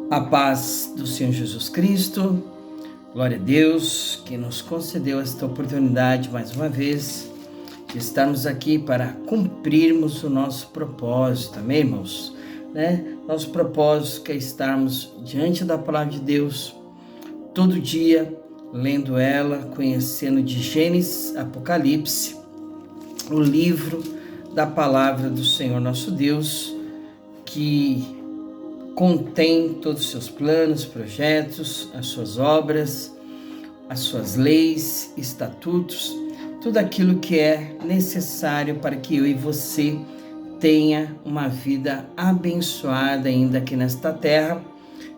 A paz do Senhor Jesus Cristo, glória a Deus que nos concedeu esta oportunidade mais uma vez de estarmos aqui para cumprirmos o nosso propósito, amém, irmãos? Nosso propósito que é estarmos diante da palavra de Deus todo dia, lendo ela, conhecendo de Gênesis, Apocalipse, o livro da palavra do Senhor nosso Deus, que contém todos os seus planos, projetos, as suas obras, as suas leis, estatutos, tudo aquilo que é necessário para que eu e você tenha uma vida abençoada ainda aqui nesta terra,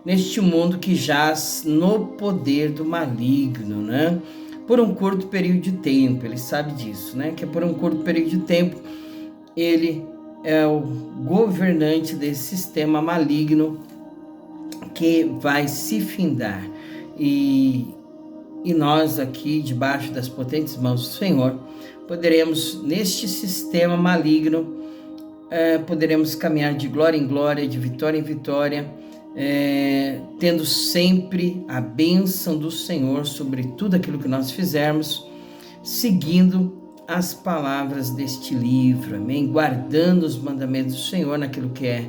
neste mundo que jaz no poder do maligno, Por um curto período de tempo, ele sabe disso, Que por um curto período de tempo, ele é o governante desse sistema maligno que vai se findar. E nós aqui, debaixo das potentes mãos do Senhor, poderemos, neste sistema maligno, poderemos caminhar de glória em glória, de vitória em vitória, tendo sempre a bênção do Senhor sobre tudo aquilo que nós fizermos, seguindo as palavras deste livro, amém? Guardando os mandamentos do Senhor naquilo que é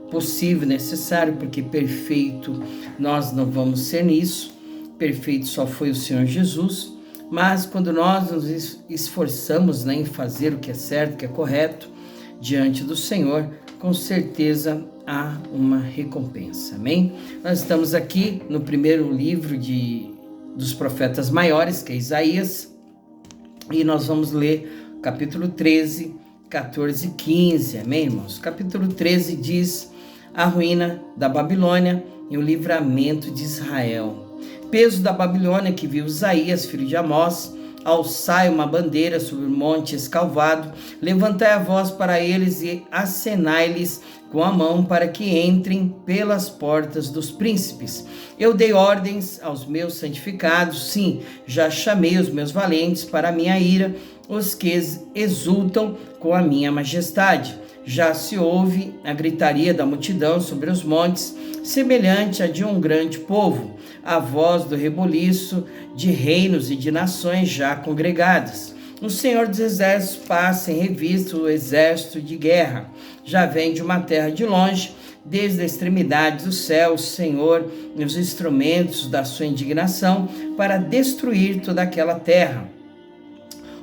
possível, necessário, porque perfeito nós não vamos ser nisso, perfeito só foi o Senhor Jesus, mas quando nós nos esforçamos em fazer o que é certo, o que é correto, diante do Senhor, com certeza há uma recompensa, amém? Nós estamos aqui no primeiro livro dos profetas maiores, que é Isaías, e nós vamos ler capítulo 13, 14 e 15, amém, irmãos? Capítulo 13 diz: a ruína da Babilônia e o livramento de Israel. Peso da Babilônia que viu Isaías, filho de Amós, alçai uma bandeira sobre o monte escalvado, levantai a voz para eles e acenai-lhes com a mão para que entrem pelas portas dos príncipes. Eu dei ordens aos meus santificados, sim, já chamei os meus valentes para a minha ira, os que exultam com a minha majestade. Já se ouve a gritaria da multidão sobre os montes, semelhante a de um grande povo, a voz do reboliço de reinos e de nações já congregadas. O Senhor dos Exércitos passa em revista o exército de guerra. Já vem de uma terra de longe, desde a extremidade do céu, o Senhor e os instrumentos da sua indignação para destruir toda aquela terra.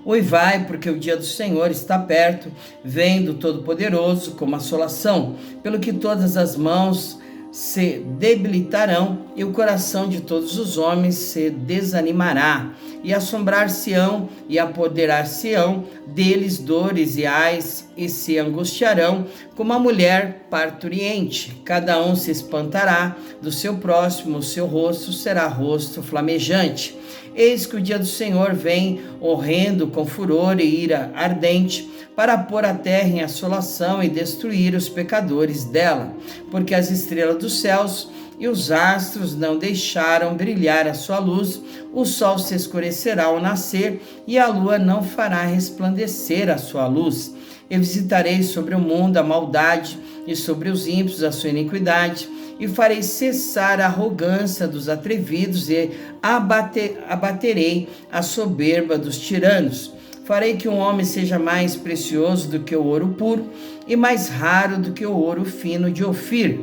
Uivai, porque o dia do Senhor está perto, vem do Todo-Poderoso como assolação, pelo que todas as mãos se debilitarão e o coração de todos os homens se desanimará, e assombrar-se-ão e apoderar-se-ão deles dores e ais, e se angustiarão como a mulher parturiente. Cada um se espantará do seu próximo, o seu rosto será rosto flamejante. Eis que o dia do Senhor vem horrendo com furor e ira ardente, para pôr a terra em assolação e destruir os pecadores dela, porque as estrelas dos céus e os astros não deixaram brilhar a sua luz, o sol se escurecerá ao nascer e a lua não fará resplandecer a sua luz. Eu visitarei sobre o mundo a maldade e sobre os ímpios a sua iniquidade, e farei cessar a arrogância dos atrevidos e abaterei a soberba dos tiranos. Farei que um homem seja mais precioso do que o ouro puro e mais raro do que o ouro fino de Ofir.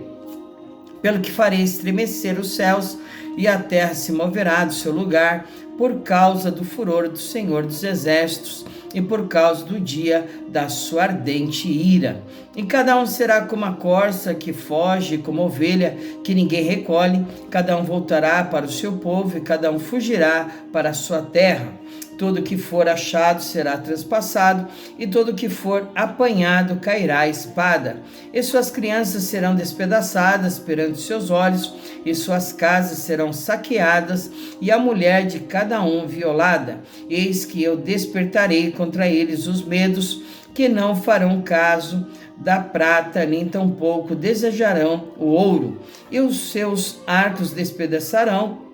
Pelo que farei estremecer os céus e a terra se moverá do seu lugar por causa do furor do Senhor dos Exércitos e por causa do dia da sua ardente ira. E cada um será como a corça que foge, como ovelha que ninguém recolhe. Cada um voltará para o seu povo e cada um fugirá para a sua terra. Todo que for achado será transpassado, e todo que for apanhado cairá a espada. E suas crianças serão despedaçadas perante seus olhos, e suas casas serão saqueadas, e a mulher de cada um violada. Eis que eu despertarei contra eles os medos, que não farão caso da prata, nem tampouco desejarão o ouro. E os seus arcos despedaçarão,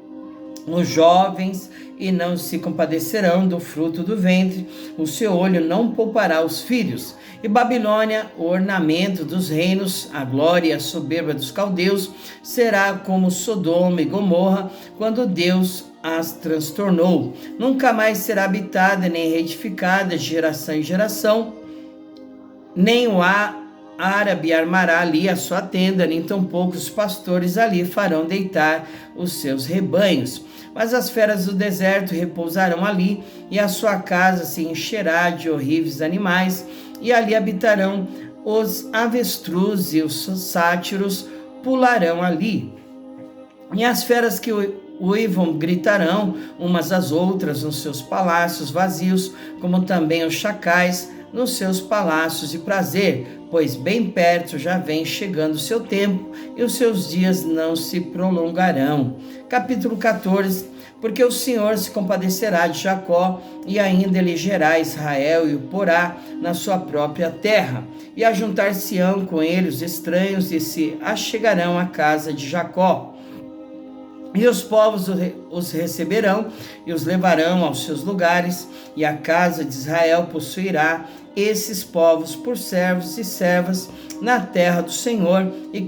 os jovens e não se compadecerão do fruto do ventre, o seu olho não poupará os filhos. E Babilônia, o ornamento dos reinos, a glória e a soberba dos caldeus, será como Sodoma e Gomorra, quando Deus as transtornou. Nunca mais será habitada nem reedificada de geração em geração, nem o árabe armará ali a sua tenda, nem tampouco os pastores ali farão deitar os seus rebanhos. Mas as feras do deserto repousarão ali, e a sua casa se encherá de horríveis animais, e ali habitarão os avestruz e os sátiros pularão ali. E as feras que uivam gritarão umas às outras nos seus palácios vazios, como também os chacais nos seus palácios de prazer, pois bem perto já vem chegando o seu tempo, e os seus dias não se prolongarão. Capítulo 14. Porque o Senhor se compadecerá de Jacó, e ainda elegerá Israel e o porá na sua própria terra. E ajuntar-se-ão com ele os estranhos, e se achegarão à casa de Jacó. E os povos os receberão e os levarão aos seus lugares, e a casa de Israel possuirá esses povos por servos e servas na terra do Senhor, e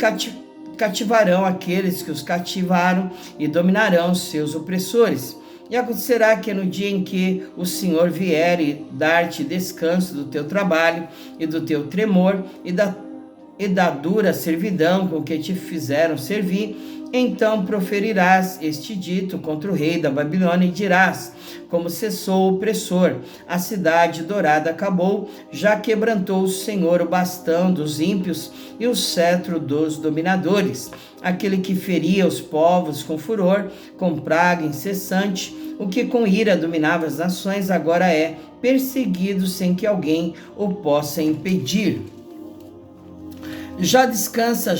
cativarão aqueles que os cativaram, e dominarão seus opressores. E acontecerá que no dia em que o Senhor vier e dar-te descanso do teu trabalho e do teu tremor e da dura servidão com que te fizeram servir, então proferirás este dito contra o rei da Babilônia e dirás: como cessou o opressor, a cidade dourada acabou, já quebrantou o Senhor o bastão dos ímpios e o cetro dos dominadores. Aquele que feria os povos com furor, com praga incessante, o que com ira dominava as nações, agora é perseguido sem que alguém o possa impedir. Já descansa,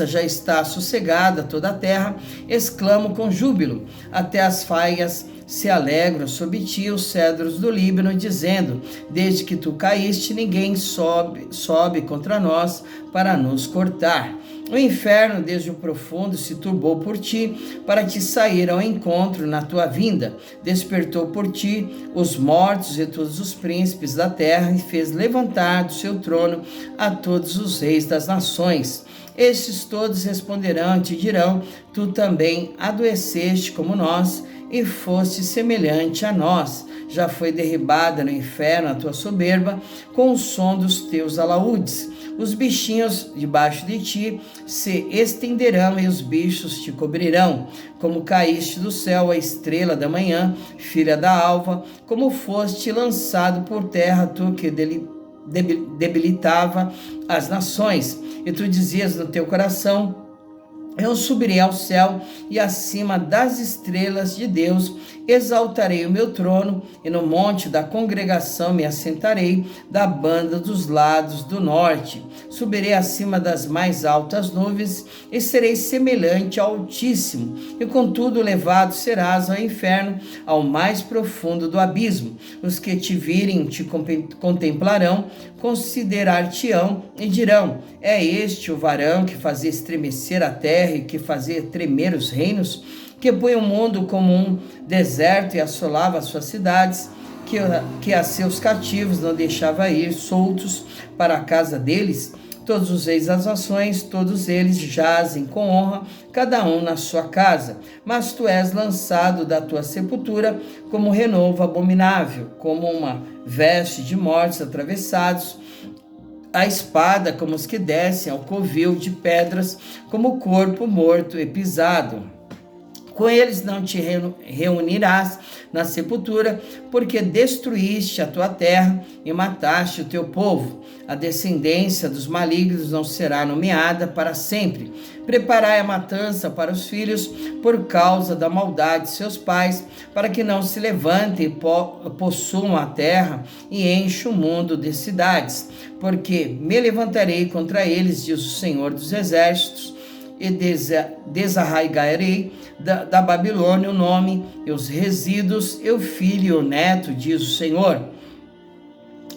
já está sossegada toda a terra, exclamo com júbilo, até as faias se alegram sob ti, os cedros do Líbano, dizendo: desde que tu caíste, ninguém sobe contra nós para nos cortar. O inferno, desde o profundo, se turbou por ti, para te sair ao encontro na tua vinda. Despertou por ti os mortos e todos os príncipes da terra, e fez levantar do seu trono a todos os reis das nações. Estes todos responderão e te dirão: tu também adoeceste como nós, e foste semelhante a nós. Já foi derribada no inferno a tua soberba, com o som dos teus alaúdes. Os bichinhos debaixo de ti se estenderão, e os bichos te cobrirão. Como caíste do céu, a estrela da manhã, filha da alva, como foste lançado por terra, tu que debilitava as nações. E tu dizias no teu coração: eu subirei ao céu, e acima das estrelas de Deus exaltarei o meu trono, e no monte da congregação me assentarei, da banda dos lados do norte. Subirei acima das mais altas nuvens, e serei semelhante ao Altíssimo, e contudo levado serás ao inferno, ao mais profundo do abismo. Os que te virem te contemplarão, considerar-te-ão e dirão: é este o varão que fazia estremecer a terra e que fazia tremer os reinos, que põe o mundo como um deserto e assolava as suas cidades, que a seus cativos não deixava ir soltos para a casa deles? Todos os reis das nações, todos eles jazem com honra, cada um na sua casa. Mas tu és lançado da tua sepultura como renovo abominável, como uma veste de mortos atravessados, a espada como os que descem ao covil de pedras, como o corpo morto e pisado. Com eles não te reunirás na sepultura, porque destruíste a tua terra e mataste o teu povo. A descendência dos malignos não será nomeada para sempre. Preparai a matança para os filhos, por causa da maldade de seus pais, para que não se levantem e possuam a terra e enchem o mundo de cidades. Porque me levantarei contra eles, diz o Senhor dos Exércitos, e desarraigarei da Babilônia o nome, e os resíduos, e o filho e o neto, diz o Senhor.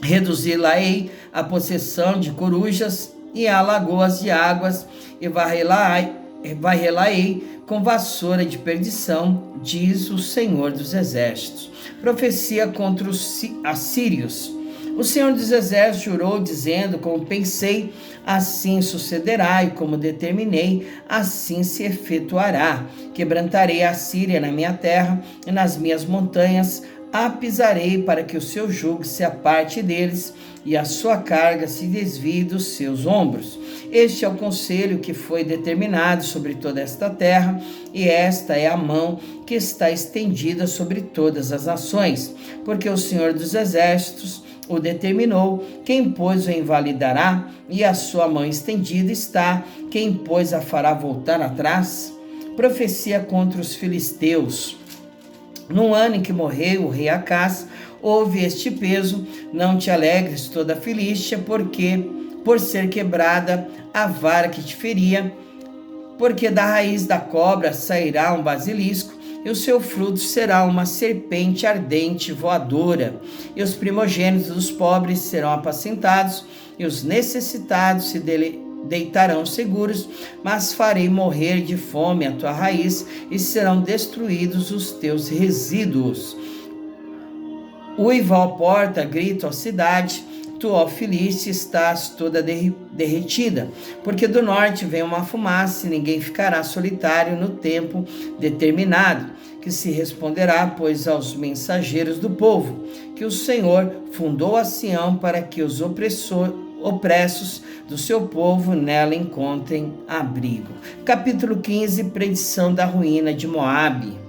Reduzir-la-ei a possessão de corujas e a lagoas de águas, e varrê-la-ei com vassoura de perdição, diz o Senhor dos Exércitos. Profecia contra os assírios. O Senhor dos Exércitos jurou, dizendo: como pensei, assim sucederá, e como determinei, assim se efetuará. Quebrantarei a Síria na minha terra, e nas minhas montanhas a pisarei, para que o seu jugo se aparte deles, e a sua carga se desvie dos seus ombros. Este é o conselho que foi determinado sobre toda esta terra, e esta é a mão que está estendida sobre todas as nações, porque o Senhor dos Exércitos o determinou. Quem, pois, o invalidará? E a sua mão estendida está. Quem, pois, a fará voltar atrás? Profecia contra os filisteus. No ano em que morreu o rei Acás, houve este peso: não te alegres toda a Filístia, porque por ser quebrada a vara que te feria, porque da raiz da cobra sairá um basilisco, e o seu fruto será uma serpente ardente voadora, e os primogênitos dos pobres serão apacentados, e os necessitados se deitarão seguros, mas farei morrer de fome a tua raiz, e serão destruídos os teus resíduos. Uiva, ó porta, grito, ó cidade, tu, ó Filístia, estás toda derretida, porque do norte vem uma fumaça, e ninguém ficará solitário no tempo determinado, que se responderá, pois, aos mensageiros do povo, que o Senhor fundou a Sião, para que os opressos do seu povo nela encontrem abrigo. Capítulo 15, predição da ruína de Moabe.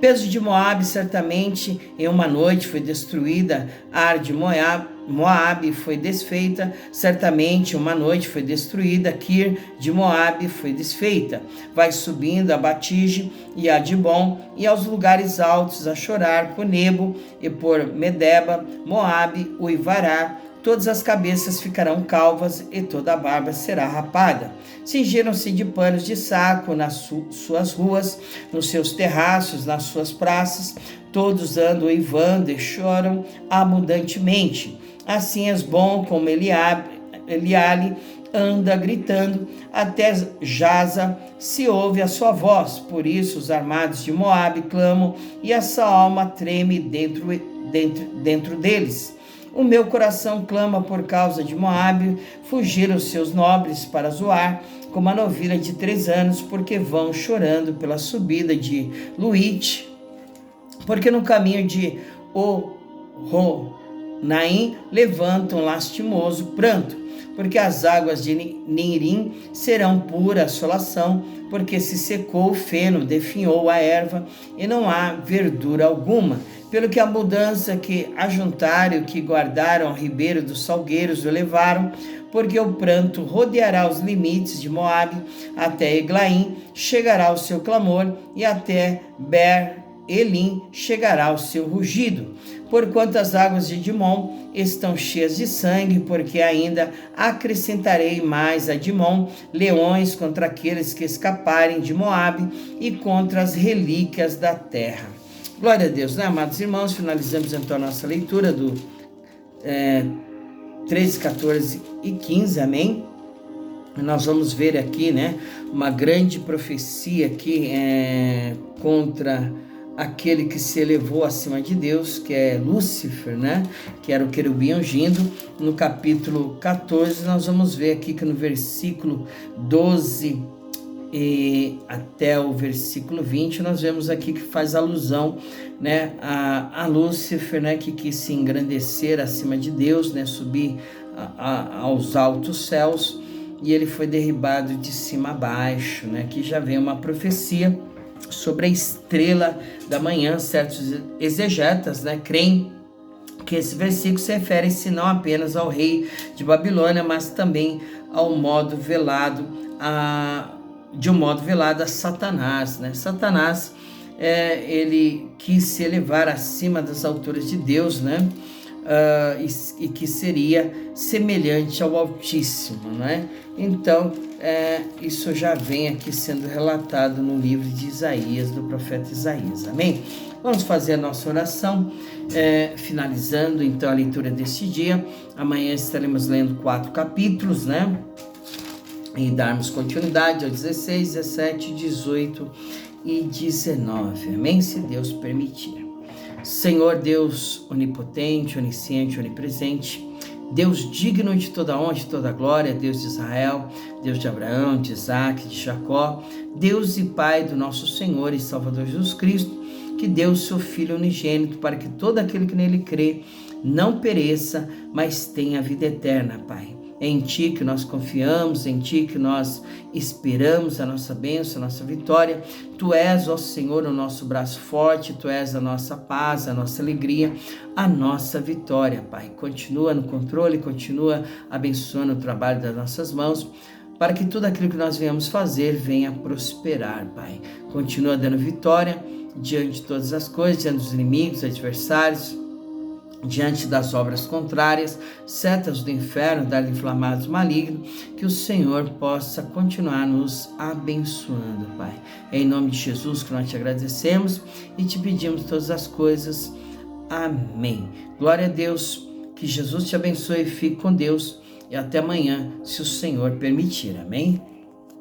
Peso de Moabe, certamente em uma noite foi destruída. Ar de Moabe foi desfeita, certamente uma noite foi destruída. Kir de Moabe foi desfeita. Vai subindo a Batige e a Dibon, e aos lugares altos a chorar por Nebo e por Medeba. Moabe uivará, todas as cabeças ficarão calvas e toda a barba será rapada. Cingiram-se de panos de saco nas suas ruas, nos seus terraços, nas suas praças. Todos andam uivando e choram abundantemente. Assim Esbom, como Eliale, anda gritando, até Jaza se ouve a sua voz. Por isso os armados de Moabe clamam, e essa alma treme dentro deles. O meu coração clama por causa de Moabe. Fugiram os seus nobres para Zoar, como a novilha de 3 anos, porque vão chorando pela subida de Luite, porque no caminho de Horonaim levantam lastimoso pranto, porque as águas de Nirim serão pura assolação, porque se secou o feno, definhou a erva, e não há verdura alguma. Pelo que a mudança que ajuntaram, que guardaram ao ribeiro dos salgueiros o levaram, porque o pranto rodeará os limites de Moabe, até Eglaim chegará o seu clamor, e até Ber-Elim chegará o seu rugido. Porquanto as águas de Dimon estão cheias de sangue, porque ainda acrescentarei mais a Dimon leões contra aqueles que escaparem de Moabe e contra as relíquias da terra. Glória a Deus, né, amados irmãos? Finalizamos então a nossa leitura do 13, 14 e 15, amém? Nós vamos ver aqui, né, uma grande profecia aqui contra aquele que se elevou acima de Deus, que é Lúcifer, né, que era o querubim ungido. No capítulo 14, nós vamos ver aqui que no versículo 12 e até o versículo 20, nós vemos aqui que faz alusão, né, a Lúcifer, né, que quis se engrandecer acima de Deus, né, subir aos altos céus, e ele foi derribado de cima a baixo, né. Aqui já vem uma profecia sobre a estrela da manhã. Certos exegetas, né, creem que esse versículo se refere-se não apenas ao rei de Babilônia, mas também ao modo velado de um modo velado a Satanás, né? Satanás, ele quis se elevar acima das alturas de Deus, né? E que seria semelhante ao Altíssimo, né? Então, isso já vem aqui sendo relatado no livro de Isaías, do profeta Isaías, amém? Vamos fazer a nossa oração, finalizando então a leitura deste dia. Amanhã estaremos lendo 4 capítulos, né? e darmos continuidade ao 16, 17, 18 e 19. Amém? Se Deus permitir. Senhor Deus onipotente, onisciente, onipresente, Deus digno de toda honra, de toda glória, Deus de Israel, Deus de Abraão, de Isaac, de Jacó, Deus e Pai do nosso Senhor e Salvador Jesus Cristo, que deu o seu Filho unigênito para que todo aquele que nele crê não pereça, mas tenha vida eterna, Pai. É em Ti que nós confiamos, em Ti que nós esperamos a nossa bênção, a nossa vitória. Tu és, ó Senhor, o nosso braço forte, Tu és a nossa paz, a nossa alegria, a nossa vitória, Pai. Continua no controle, continua abençoando o trabalho das nossas mãos, para que tudo aquilo que nós venhamos fazer venha prosperar, Pai. Continua dando vitória diante de todas as coisas, diante dos inimigos, adversários, diante das obras contrárias, setas do inferno, dardos inflamados malignos, que o Senhor possa continuar nos abençoando, Pai. É em nome de Jesus que nós te agradecemos e te pedimos todas as coisas. Amém. Glória a Deus, que Jesus te abençoe, fique com Deus e até amanhã, se o Senhor permitir. Amém.